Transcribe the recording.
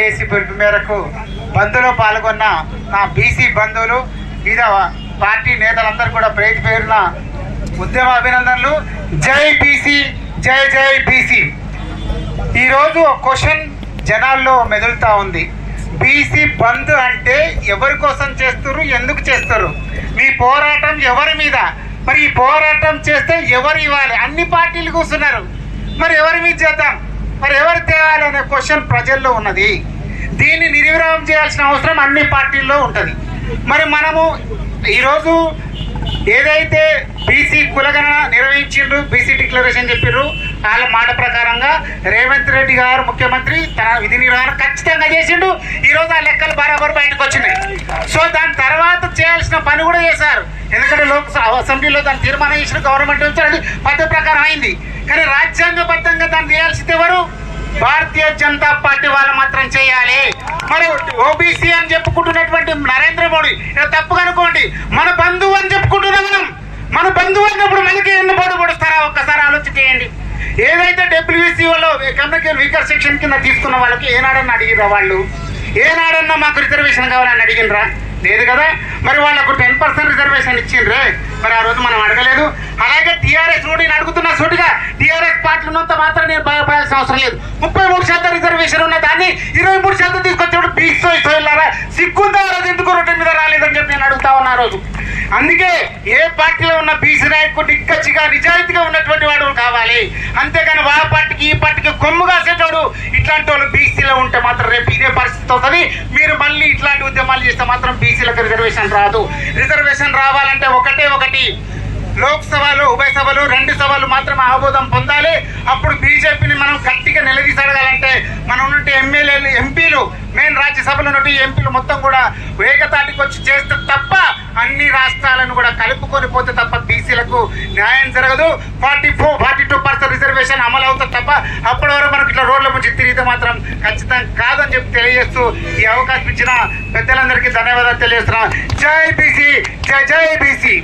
JAC పిలుపు మేరకు బంద్లో పాల్గొన్న నా బీసీ బంధువులు వివిధ పార్టీ నేతలందరూ కూడా పేరు పేరున ఉద్యమ అభినందనలు. జై బీసీ, జై జై బీసీ. ఈరోజు క్వశ్చన్ జనాల్లో మెదులుతూ ఉంది. బీసీ బంద్ అంటే ఎవరి కోసం చేస్తారు, ఎందుకు చేస్తారు, మీ పోరాటం ఎవరి మీద, మరి ఈ పోరాటం చేస్తే ఎవరు ఇవ్వాలి? అన్ని పార్టీలు కూర్చున్నారు, మరి ఎవరి మీద చేద్దాం, మరి ఎవరు తేవాలి అనే క్వశ్చన్ ప్రజల్లో ఉన్నది. దీన్ని నిర్విరామం చేయాల్సిన అవసరం అన్ని పార్టీల్లో ఉంటుంది. మరి మనము ఈరోజు ఏదైతే బీసీ కులగణన నిర్వహించిండ్రు, బీసీ డిక్లరేషన్ చెప్పిర్రు, వాళ్ళ మాట ప్రకారంగా రేవంత్ రెడ్డి గారు ముఖ్యమంత్రి తన విధి నిర్వహణ ఖచ్చితంగా చేసిండు. ఈరోజు ఆ లెక్కలు బరాబర్ బయటకు వచ్చినాయి. సో దాని తర్వాత చేయాల్సిన పని కూడా చేశారు. ఎందుకంటే లోక్సభ అసెంబ్లీలో దాన్ని తీర్మానం చేసిన గవర్నమెంట్ వచ్చి పద్ధతి ప్రకారం అయింది. కానీ రాజ్యాంగబద్ధంగా దాన్ని చేయాల్సింది ఎవరు? భారతీయ జనతా పార్టీ వాళ్ళు మాత్రం చేయాలి. మరి ఓబీసీ అని చెప్పుకుంటున్నటువంటి నరేంద్ర మోడీ తప్పుగా అనుకోండి, మన బంధువు అని చెప్పుకుంటున్నాం మనం. మన బంధువు అన్నప్పుడు మనకి ఎన్ని పోటీ పొడుస్తారా ఒక్కసారి ఆలోచన చేయండి. ఏదైతే డబ్ల్యూసీఓలో కమ్యూనికేషన్ వీకర్ సెక్షన్ కింద తీసుకున్న వాళ్ళకి ఏనాడన్నా అడిగిరా? వాళ్ళు ఏనాడన్నా మాకు రిజర్వేషన్ కావాలని అడిగినరా? లేదు కదా. మరి వాళ్ళకు 10% రిజర్వేషన్ ఇచ్చిండ్రే, మరి ఆ రోజు మనం అడగలేదు. అలాగే టీఆర్ఎస్ కూడా నేను అడుగుతున్నా సూటిగా, టీఆర్ఎస్ పార్టీలు ఉన్నంత మాత్రం నేను భయపడాల్సిన అవసరం లేదు. 33% రిజర్వేషన్ ఉన్న దాన్ని 23% తీసుకొచ్చేప్పుడు బీసోయిల్లారా సిగ్గుందా? ఆ రోజు ఎందుకు రోడ్డు మీద రాలేదని చెప్పి నేను అడుగుతా ఉన్నా ఆ రోజు. అందుకే ఏ పార్టీలో ఉన్న బీసీ నాయకుడు నిక్కచ్చిగా నిజాయితీగా ఉన్నటువంటి వాడు కావాలి. అంతేగాని ఆ పార్టీకి ఈ పార్టీకి కొమ్ము కాసేటోడు ఇట్లాంటి వాళ్ళు బీసీలో ఉంటే మాత్రం రేపు ఇదే పరిస్థితి అవుతుంది. మీరు మళ్ళీ ఇట్లాంటి ఉద్యమాలు చేస్తే మాత్రం బీసీలకు రిజర్వేషన్ రాదు. రిజర్వేషన్ రావాలంటే ఒకటి లోక్సభలు, ఉభయ సభలు, 2 సభలు మాత్రం ఆమోదం పొందాలి. అప్పుడు బీజేపీని మనం గట్టిగా నిలదీసి అడగాలంటే మనం ఉన్నట్టు ఎమ్మెల్యేలు, ఎంపీలు, మెయిన్ రాజ్యసభలో ఉన్నట్టు ఎంపీలు మొత్తం కూడా ఏకతాటికి వచ్చి చేస్తే తప్ప, అన్ని రాష్ట్రాలను కూడా కలుపుకొని పోతే తప్ప బీసీలకు న్యాయం జరగదు. 42% రిజర్వేషన్ అమలు అవుతుంది తప్ప అప్పటి వరకు మనకి ఇట్లా రోడ్ల నుంచి తిరిగితే మాత్రం ఖచ్చితంగా కాదని చెప్పి తెలియజేస్తూ ఈ అవకాశం ఇచ్చిన పెద్దలందరికీ ధన్యవాదాలు తెలియజేస్తున్నా. జై బీసీ, జై జై బీసీ.